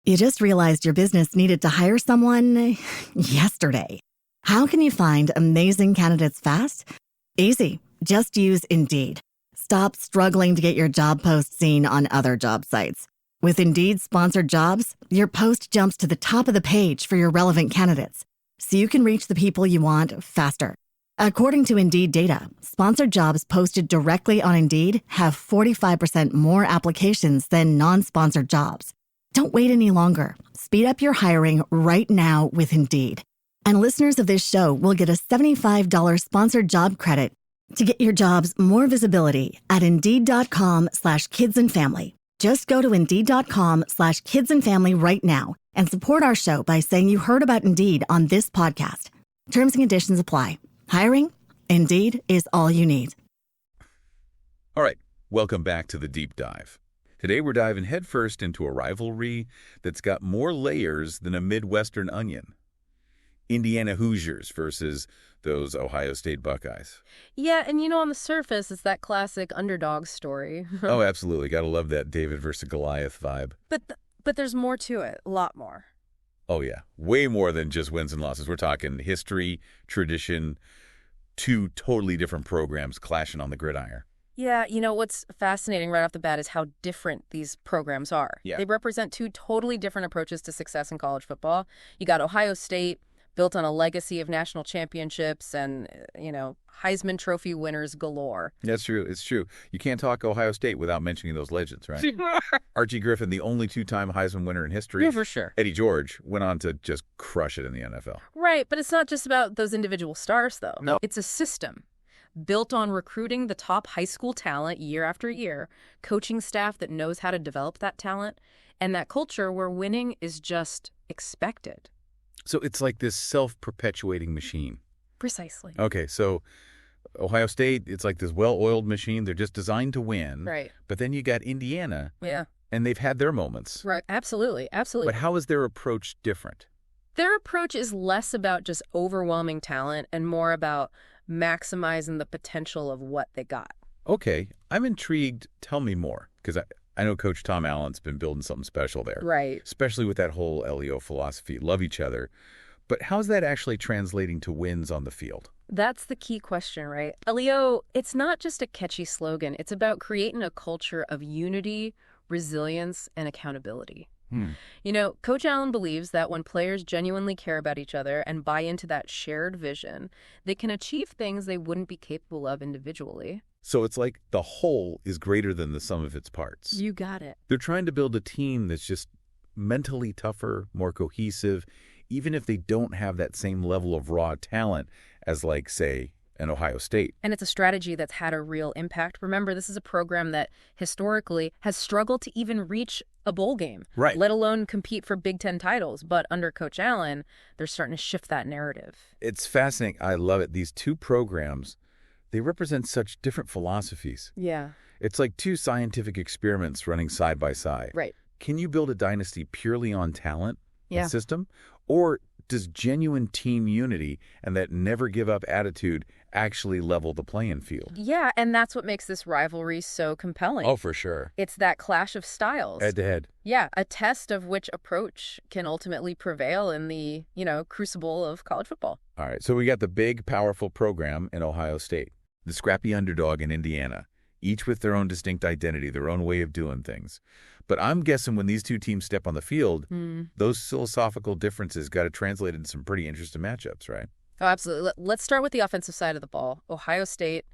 You just realized your business needed to hire someone yesterday. How can you find amazing candidates fast? Easy. Just use Indeed. Stop struggling to get your job post seen on other job sites. With Indeed sponsored jobs, your post jumps to the top of the page for your relevant candidates, so you can reach the people you want faster. According to Indeed data, sponsored jobs posted directly on Indeed have 45% more applications than non-sponsored jobs. Don't wait any longer. Speed up your hiring right now with Indeed. And listeners of this show will get a $75 sponsored job credit to get your jobs more visibility at Indeed.com/kidsandfamily. Just go to Indeed.com/kidsandfamily right now and support our show by saying you heard about Indeed on this podcast. Terms and conditions apply. Hiring? Indeed is all you need. All right, welcome back to the Deep Dive. Today we're diving headfirst into a rivalry that's got more layers than a Midwestern onion. Indiana Hoosiers versus those Ohio State Buckeyes. Yeah, and on the surface, it's that classic underdog story. Oh, absolutely. Gotta love that David versus Goliath vibe. But there's more to it, a lot more. Oh, yeah. Way more than just wins and losses. We're talking history, tradition, two totally different programs clashing on the gridiron. Yeah, what's fascinating right off the bat is how different these programs are. Yeah. They represent two totally different approaches to success in college football. You got Ohio State, built on a legacy of national championships and, Heisman Trophy winners galore. That's true. It's true. You can't talk Ohio State without mentioning those legends, right? Archie Griffin, the only two-time Heisman winner in history. Yeah, for sure. Eddie George went on to just crush it in the NFL. Right, but it's not just about those individual stars, though. No. It's a system built on recruiting the top high school talent year after year, coaching staff that knows how to develop that talent, and that culture where winning is just expected. So it's like this self-perpetuating machine. Precisely. Okay, so Ohio State, it's like this well-oiled machine. They're just designed to win. Right. But then you got Indiana. Yeah. And they've had their moments. Right. Absolutely. Absolutely. But how is their approach different? Their approach is less about just overwhelming talent and more about maximizing the potential of what they got. Okay, I'm intrigued. Tell me more, because I know Coach Tom Allen's been building something special there. Right. Especially with that whole LEO philosophy, love each other. But how's that actually translating to wins on the field? That's the key question, right? LEO, it's not just a catchy slogan. It's about creating a culture of unity, resilience, and accountability. Coach Allen believes that when players genuinely care about each other and buy into that shared vision, they can achieve things they wouldn't be capable of individually. So it's like the whole is greater than the sum of its parts. You got it. They're trying to build a team that's just mentally tougher, more cohesive, even if they don't have that same level of raw talent as, like, say, an Ohio State. And it's a strategy that's had a real impact. Remember, this is a program that historically has struggled to even reach a bowl game, right, let alone compete for Big Ten titles. But under Coach Allen, they're starting to shift that narrative. It's fascinating. I love it. These two programs, they represent such different philosophies. Yeah. It's like two scientific experiments running side by side. Right. Can you build a dynasty purely on talent and system? Or does genuine team unity and that never-give-up attitude actually level the playing field? Yeah, and that's what makes this rivalry so compelling. Oh, for sure. It's that clash of styles. Head-to-head. Yeah, a test of which approach can ultimately prevail in the, crucible of college football. All right, so we got the big, powerful program in Ohio State, the scrappy underdog in Indiana, each with their own distinct identity, their own way of doing things. But I'm guessing when these two teams step on the field, those philosophical differences got to translate into some pretty interesting matchups, right? Oh, absolutely. Let's start with the offensive side of the ball. Ohio State,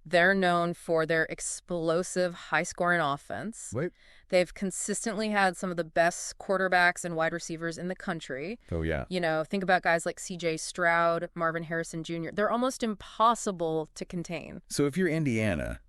they're known for their explosive, high-scoring offense. Wait. They've consistently had some of the best quarterbacks and wide receivers in the country. Oh, yeah. Think about guys like C.J. Stroud, Marvin Harrison Jr. They're almost impossible to contain. So if you're Indiana,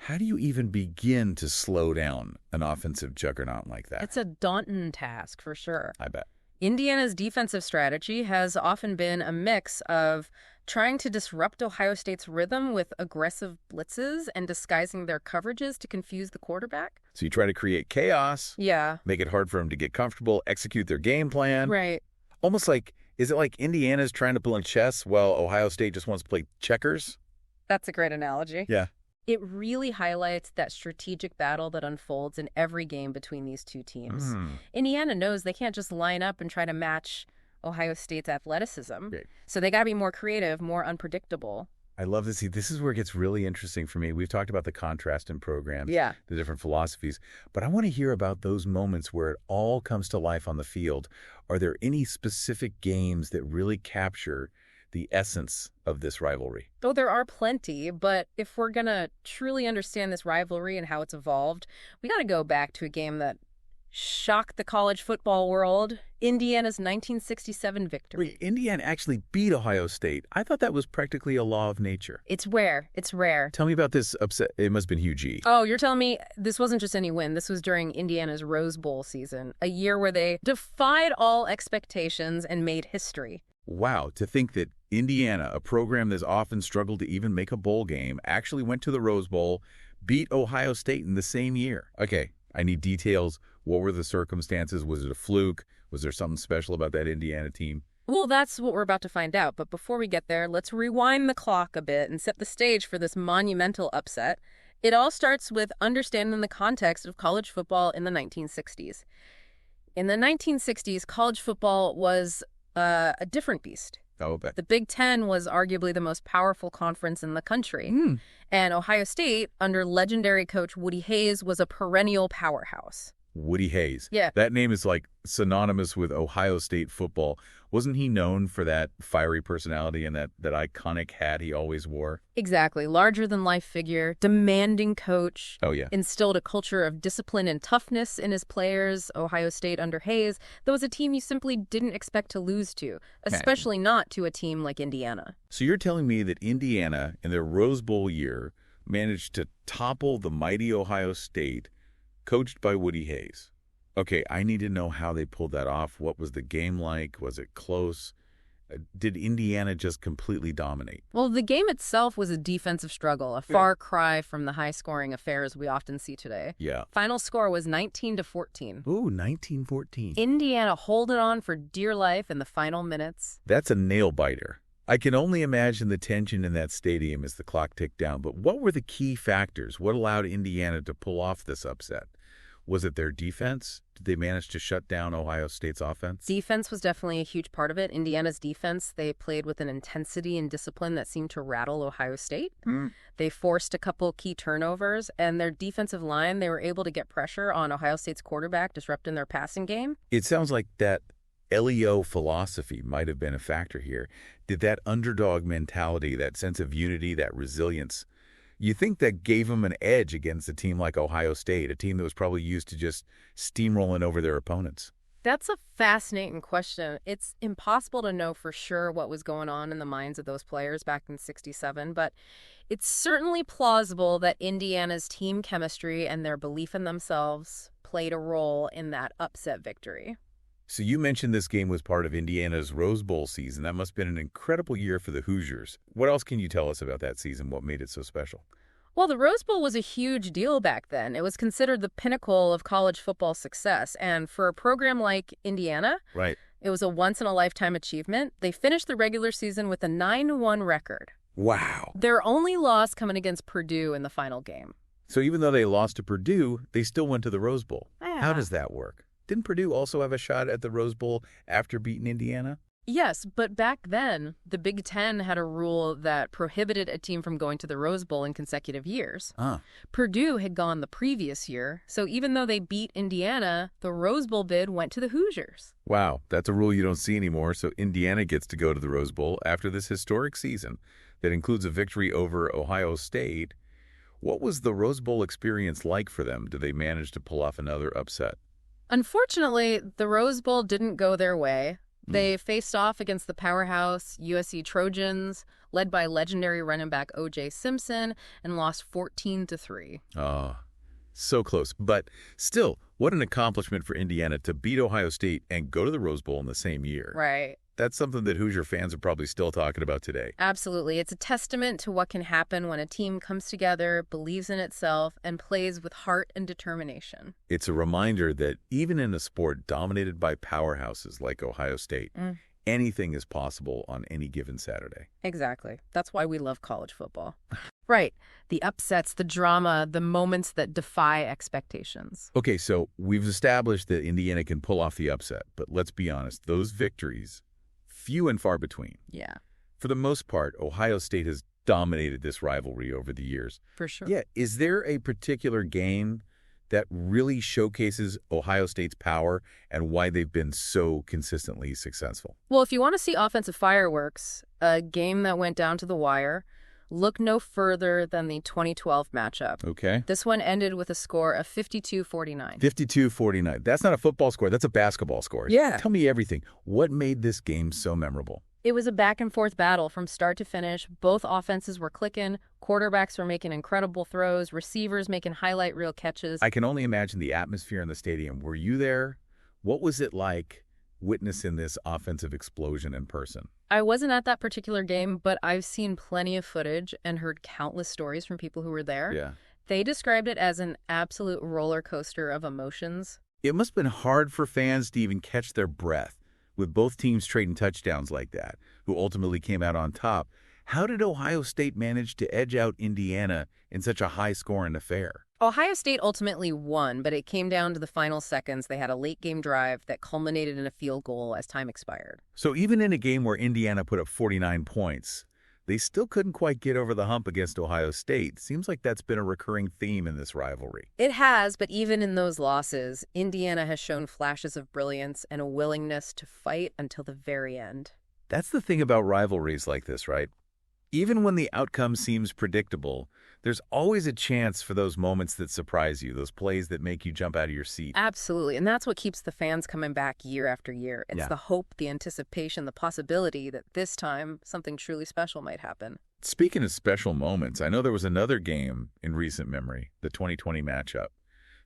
how do you even begin to slow down an offensive juggernaut like that? It's a daunting task, for sure. I bet. Indiana's defensive strategy has often been a mix of trying to disrupt Ohio State's rhythm with aggressive blitzes and disguising their coverages to confuse the quarterback. So you try to create chaos. Yeah. Make it hard for them to get comfortable, execute their game plan. Right. Almost like, is it like Indiana's trying to play chess while Ohio State just wants to play checkers? That's a great analogy. Yeah. It really highlights that strategic battle that unfolds in every game between these two teams. Indiana knows they can't just line up and try to match Ohio State's athleticism. Great. So they got to be more creative, more unpredictable. I love to see. This is where it gets really interesting for me. We've talked about the contrast in programs, the different philosophies, but I want to hear about those moments where it all comes to life on the field. Are there any specific games that really capture the essence of this rivalry? Oh, there are plenty, but if we're going to truly understand this rivalry and how it's evolved, we got to go back to a game that shocked the college football world, Indiana's 1967 victory. Wait, Indiana actually beat Ohio State. I thought that was practically a law of nature. It's rare. It's rare. Tell me about this upset. It must have been huge. Oh, you're telling me this wasn't just any win. This was during Indiana's Rose Bowl season, a year where they defied all expectations and made history. Wow, to think that Indiana, a program that's often struggled to even make a bowl game, actually went to the Rose Bowl, beat Ohio State in the same year. Okay, I need details. What were the circumstances? Was it a fluke? Was there something special about that Indiana team? Well, that's what we're about to find out. But before we get there, let's rewind the clock a bit and set the stage for this monumental upset. It all starts with understanding the context of college football in the 1960s. In the 1960s, college football was a different beast. Oh, but The Big Ten was arguably the most powerful conference in the country. And Ohio State, under legendary coach Woody Hayes, was a perennial powerhouse. Woody Hayes. Yeah. That name is like synonymous with Ohio State football. Wasn't he known for that fiery personality and that iconic hat he always wore? Exactly. Larger-than-life figure, demanding coach. Oh, yeah. Instilled a culture of discipline and toughness in his players. Ohio State under Hayes, that was a team you simply didn't expect to lose to, especially not to a team like Indiana. So you're telling me that Indiana, in their Rose Bowl year, managed to topple the mighty Ohio State, coached by Woody Hayes. Okay, I need to know how they pulled that off. What was the game like? Was it close? Did Indiana just completely dominate? Well, the game itself was a defensive struggle, a far cry from the high-scoring affairs we often see today. Yeah. Final score was 19-14. Ooh, 19-14. Indiana holding on for dear life in the final minutes. That's a nail-biter. I can only imagine the tension in that stadium as the clock ticked down. But what were the key factors? What allowed Indiana to pull off this upset? Was it their defense? Did they manage to shut down Ohio State's offense? Defense was definitely a huge part of it. Indiana's defense, they played with an intensity and discipline that seemed to rattle Ohio State. They forced a couple key turnovers, and their defensive line, they were able to get pressure on Ohio State's quarterback, disrupting their passing game. It sounds like that LEO philosophy might have been a factor here. Did that underdog mentality, that sense of unity, that resilience, you think that gave them an edge against a team like Ohio State, a team that was probably used to just steamrolling over their opponents? That's a fascinating question. It's impossible to know for sure what was going on in the minds of those players back in '67, but it's certainly plausible that Indiana's team chemistry and their belief in themselves played a role in that upset victory. So you mentioned this game was part of Indiana's Rose Bowl season. That must have been an incredible year for the Hoosiers. What else can you tell us about that season? What made it so special? Well, the Rose Bowl was a huge deal back then. It was considered the pinnacle of college football success. And for a program like Indiana, Right. it was a once-in-a-lifetime achievement. They finished the regular season with a 9-1 record. Wow. Their only loss coming against Purdue in the final game. So even though they lost to Purdue, they still went to the Rose Bowl. Yeah. How does that work? Didn't Purdue also have a shot at the Rose Bowl after beating Indiana? Yes, but back then, the Big Ten had a rule that prohibited a team from going to the Rose Bowl in consecutive years. Purdue had gone the previous year, so even though they beat Indiana, the Rose Bowl bid went to the Hoosiers. Wow, that's a rule you don't see anymore, so Indiana gets to go to the Rose Bowl after this historic season that includes a victory over Ohio State. What was the Rose Bowl experience like for them? Did they manage to pull off another upset? Unfortunately, the Rose Bowl didn't go their way. They faced off against the powerhouse USC Trojans, led by legendary running back O.J. Simpson, and lost 14-3. Oh, so close. But still, what an accomplishment for Indiana to beat Ohio State and go to the Rose Bowl in the same year. Right. That's something that Hoosier fans are probably still talking about today. Absolutely. It's a testament to what can happen when a team comes together, believes in itself, and plays with heart and determination. It's a reminder that even in a sport dominated by powerhouses like Ohio State, anything is possible on any given Saturday. Exactly. That's why we love college football. Right. The upsets, the drama, the moments that defy expectations. Okay, so we've established that Indiana can pull off the upset, but let's be honest, those victories, few and far between. Yeah, For the most part, Ohio State has dominated this rivalry over the years. for sure. Yeah, is there a particular game that really showcases Ohio State's power and why they've been so consistently successful? Well, if you want to see offensive fireworks, a game that went down to the wire, look no further than the 2012 matchup. Okay. This one ended with a score of 52-49. 52-49. That's not a football score. That's a basketball score. Yeah. Tell me everything. What made this game so memorable? It was a back-and-forth battle from start to finish. Both offenses were clicking. Quarterbacks were making incredible throws. Receivers making highlight reel catches. I can only imagine the atmosphere in the stadium. Were you there? What was it like witnessing this offensive explosion in person? I wasn't at that particular game, but I've seen plenty of footage and heard countless stories from people who were there. Yeah. They described it as an absolute roller coaster of emotions. It must have been hard for fans to even catch their breath with both teams trading touchdowns like that, who ultimately came out on top. How did Ohio State manage to edge out Indiana in such a high-scoring affair? Ohio State ultimately won, but it came down to the final seconds. They had a late-game drive that culminated in a field goal as time expired. So even in a game where Indiana put up 49 points, they still couldn't quite get over the hump against Ohio State. Seems like that's been a recurring theme in this rivalry. It has, but even in those losses, Indiana has shown flashes of brilliance and a willingness to fight until the very end. That's the thing about rivalries like this, right? Even when the outcome seems predictable, there's always a chance for those moments that surprise you, those plays that make you jump out of your seat. Absolutely, and that's what keeps the fans coming back year after year. It's Yeah. the hope, the anticipation, the possibility that this time something truly special might happen. Speaking of special moments, I know there was another game in recent memory, the 2020 matchup,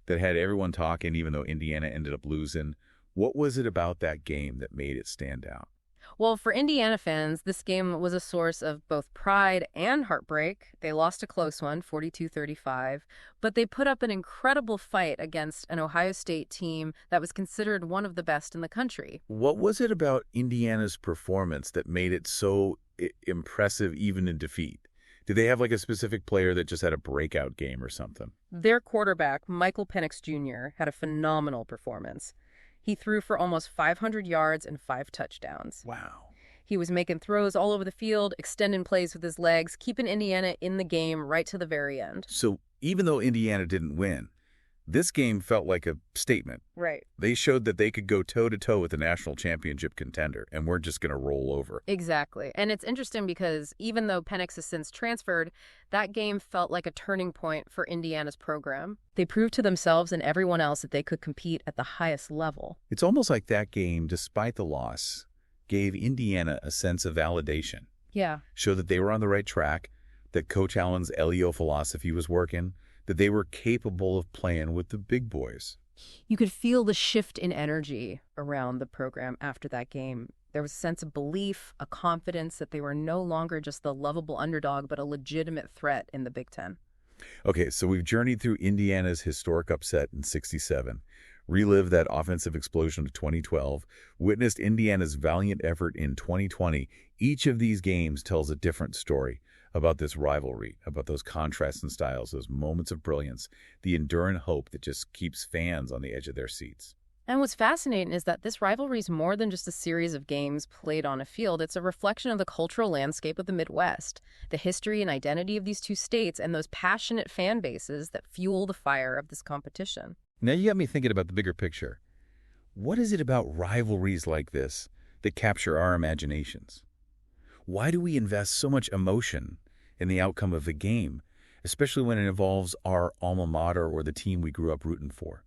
that had everyone talking even though Indiana ended up losing. What was it about that game that made it stand out? Well, for Indiana fans, this game was a source of both pride and heartbreak. They lost a close one, 42-35, but they put up an incredible fight against an Ohio State team that was considered one of the best in the country. What was it about Indiana's performance that made it so impressive even in defeat? Did they have like a specific player that just had a breakout game or something? Their quarterback, Michael Penix Jr., had a phenomenal performance. He threw for almost 500 yards and 5 touchdowns. Wow. He was making throws all over the field, extending plays with his legs, keeping Indiana in the game right to the very end. So even though Indiana didn't win, this game felt like a statement. Right. They showed that they could go toe-to-toe with a national championship contender and weren't just going to roll over. Exactly. And it's interesting because even though Penix has since transferred, that game felt like a turning point for Indiana's program. They proved to themselves and everyone else that they could compete at the highest level. It's almost like that game, despite the loss, gave Indiana a sense of validation. Yeah. Showed that they were on the right track, that Coach Allen's LEO philosophy was working, that they were capable of playing with the big boys. You could feel the shift in energy around the program after that game. There was a sense of belief, a confidence that they were no longer just the lovable underdog, but a legitimate threat in the Big Ten. Okay, so we've journeyed through Indiana's historic upset in '67, relived that offensive explosion of 2012, witnessed Indiana's valiant effort in 2020. Each of these games tells a different story about this rivalry, about those contrasts and styles, those moments of brilliance, the enduring hope that just keeps fans on the edge of their seats. And what's fascinating is that this rivalry is more than just a series of games played on a field. It's a reflection of the cultural landscape of the Midwest, the history and identity of these two states, and those passionate fan bases that fuel the fire of this competition. Now you got me thinking about the bigger picture. What is it about rivalries like this that capture our imaginations? Why do we invest so much emotion in the outcome of a game, especially when it involves our alma mater or the team we grew up rooting for?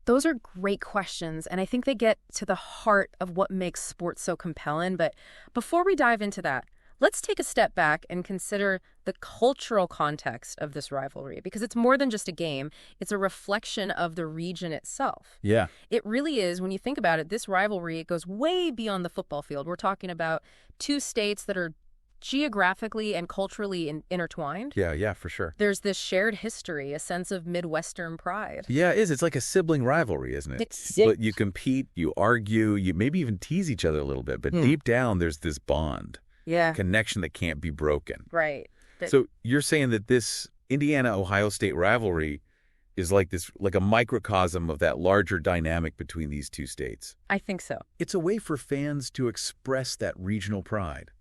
Those are great questions, and I think they get to the heart of what makes sports so compelling. But before we dive into that, let's take a step back and consider the cultural context of this rivalry, because it's more than just a game. It's a reflection of the region itself. Yeah. It really is. When you think about it, this rivalry, it goes way beyond the football field. We're talking about two states that are geographically and culturally intertwined. Yeah, for sure. There's this shared history, a sense of Midwestern pride. Yeah, it is. It's like a sibling rivalry, isn't it? But you compete, you argue, you maybe even tease each other a little bit, but deep down there's this bond. Yeah. Connection that can't be broken. Right. So you're saying that this Indiana-Ohio State rivalry is like a microcosm of that larger dynamic between these two states. I think so. It's a way for fans to express that regional pride,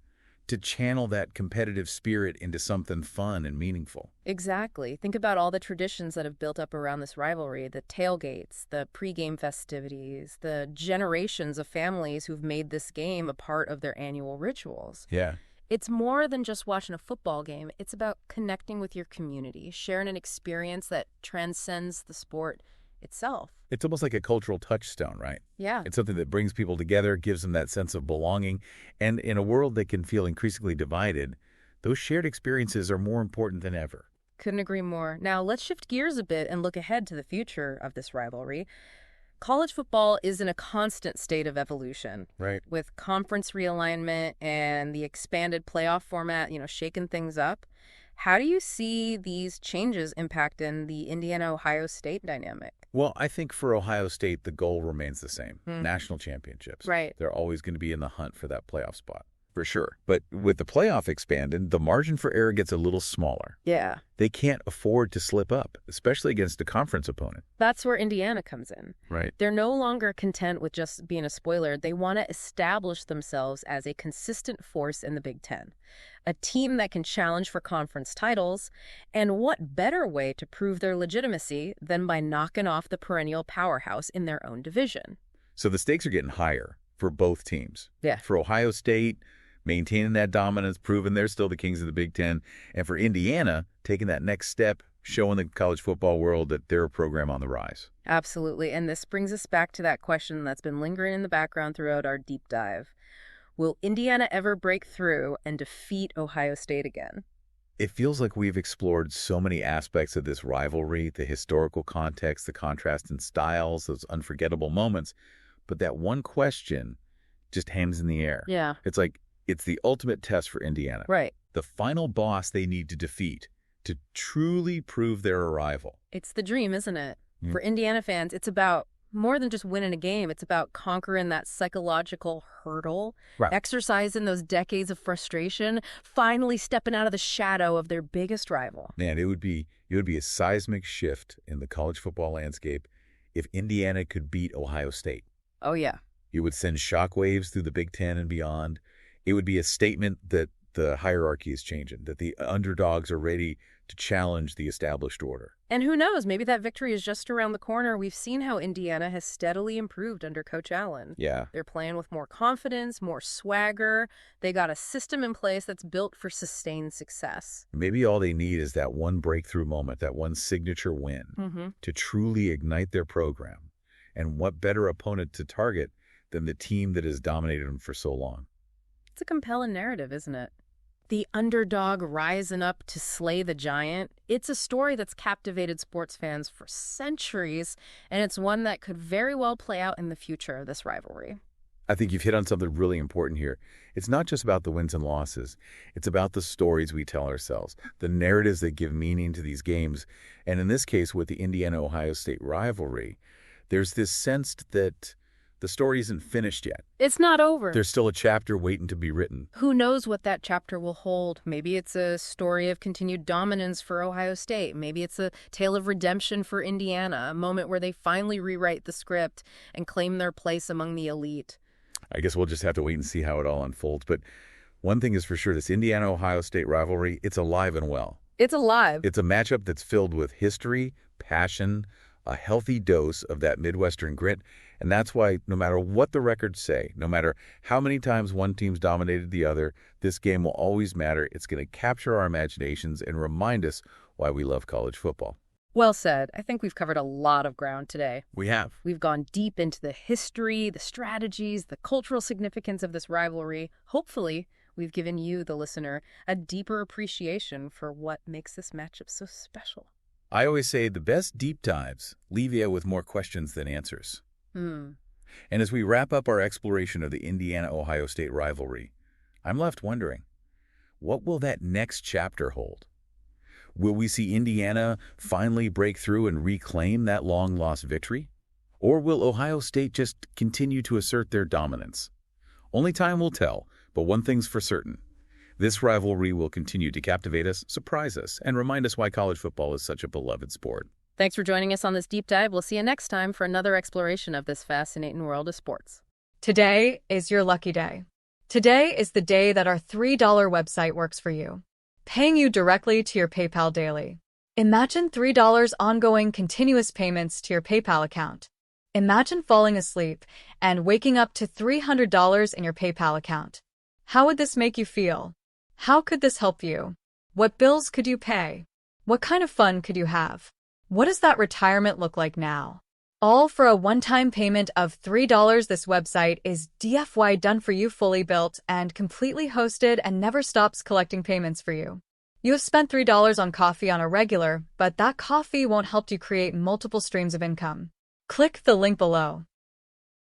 to channel that competitive spirit into something fun and meaningful. Exactly. Think about all the traditions that have built up around this rivalry, the tailgates, the pregame festivities, the generations of families who've made this game a part of their annual rituals. Yeah. It's more than just watching a football game. It's about connecting with your community, sharing an experience that transcends the sport itself. It's almost like a cultural touchstone, right? Yeah. It's something that brings people together, gives them that sense of belonging. And in a world that can feel increasingly divided, those shared experiences are more important than ever. Couldn't agree more. Now, let's shift gears a bit and look ahead to the future of this rivalry. College football is in a constant state of evolution. Right. With conference realignment and the expanded playoff format, shaking things up. How do you see these changes impacting the Indiana-Ohio State dynamic? Well, I think for Ohio State, the goal remains the same. National championships. Right. They're always going to be in the hunt for that playoff spot, for sure. But with the playoff expanded, the margin for error gets a little smaller. Yeah. They can't afford to slip up, especially against a conference opponent. That's where Indiana comes in. Right. They're no longer content with just being a spoiler. They want to establish themselves as a consistent force in the Big Ten, a team that can challenge for conference titles. And what better way to prove their legitimacy than by knocking off the perennial powerhouse in their own division? So the stakes are getting higher for both teams. Yeah. For Ohio State, maintaining that dominance, proving they're still the kings of the Big Ten. And for Indiana, taking that next step, showing the college football world that they're a program on the rise. Absolutely. And this brings us back to that question that's been lingering in the background throughout our deep dive. Will Indiana ever break through and defeat Ohio State again? It feels like we've explored so many aspects of this rivalry, the historical context, the contrast in styles, those unforgettable moments. But that one question just hangs in the air. Yeah. It's like, it's the ultimate test for Indiana. Right. The final boss they need to defeat to truly prove their arrival. It's the dream, isn't it? For Indiana fans, it's about more than just winning a game. It's about conquering that psychological hurdle, Right. exercising those decades of frustration, finally stepping out of the shadow of their biggest rival. Man, it would be a seismic shift in the college football landscape if Indiana could beat Ohio State. Oh, yeah. It would send shockwaves through the Big Ten and beyond. It would be a statement that the hierarchy is changing, that the underdogs are ready to challenge the established order. And who knows, maybe that victory is just around the corner. We've seen how Indiana has steadily improved under Coach Allen. Yeah. They're playing with more confidence, more swagger. They got a system in place that's built for sustained success. Maybe all they need is that one breakthrough moment, that one signature win to truly ignite their program. And what better opponent to target than the team that has dominated them for so long? It's a compelling narrative, isn't it? The underdog rising up to slay the giant. It's a story that's captivated sports fans for centuries, and it's one that could very well play out in the future of this rivalry. I think you've hit on something really important here. It's not just about the wins and losses. It's about the stories we tell ourselves, the narratives that give meaning to these games. And in this case, with the Indiana-Ohio State rivalry, there's this sense that the story isn't finished yet. It's not over. There's still a chapter waiting to be written. Who knows what that chapter will hold? Maybe it's a story of continued dominance for Ohio State. Maybe it's a tale of redemption for Indiana, a moment where they finally rewrite the script and claim their place among the elite. I guess we'll just have to wait and see how it all unfolds. But one thing is for sure, this Indiana-Ohio State rivalry, it's alive and well. It's alive. It's a matchup that's filled with history, passion, a healthy dose of that Midwestern grit. And that's why no matter what the records say, no matter how many times one team's dominated the other, this game will always matter. It's going to capture our imaginations and remind us why we love college football. Well said. I think we've covered a lot of ground today. We have. We've gone deep into the history, the strategies, the cultural significance of this rivalry. Hopefully, we've given you, the listener, a deeper appreciation for what makes this matchup so special. I always say the best deep dives leave you with more questions than answers. And as we wrap up our exploration of the Indiana-Ohio State rivalry, I'm left wondering, what will that next chapter hold? Will we see Indiana finally break through and reclaim that long-lost victory? Or will Ohio State just continue to assert their dominance? Only time will tell, but one thing's for certain. This rivalry will continue to captivate us, surprise us, and remind us why college football is such a beloved sport. Thanks for joining us on this deep dive. We'll see you next time for another exploration of this fascinating world of sports. Today is your lucky day. Today is the day that our $3 website works for you, paying you directly to your PayPal daily. Imagine $3 ongoing continuous payments to your PayPal account. Imagine falling asleep and waking up to $300 in your PayPal account. How would this make you feel? How could this help you? What bills could you pay? What kind of fun could you have? What does that retirement look like now? All for a one-time payment of $3. This website is DFY done for you, fully built and completely hosted, and never stops collecting payments for you. You have spent $3 on coffee on a regular, but that coffee won't help you create multiple streams of income. Click the link below.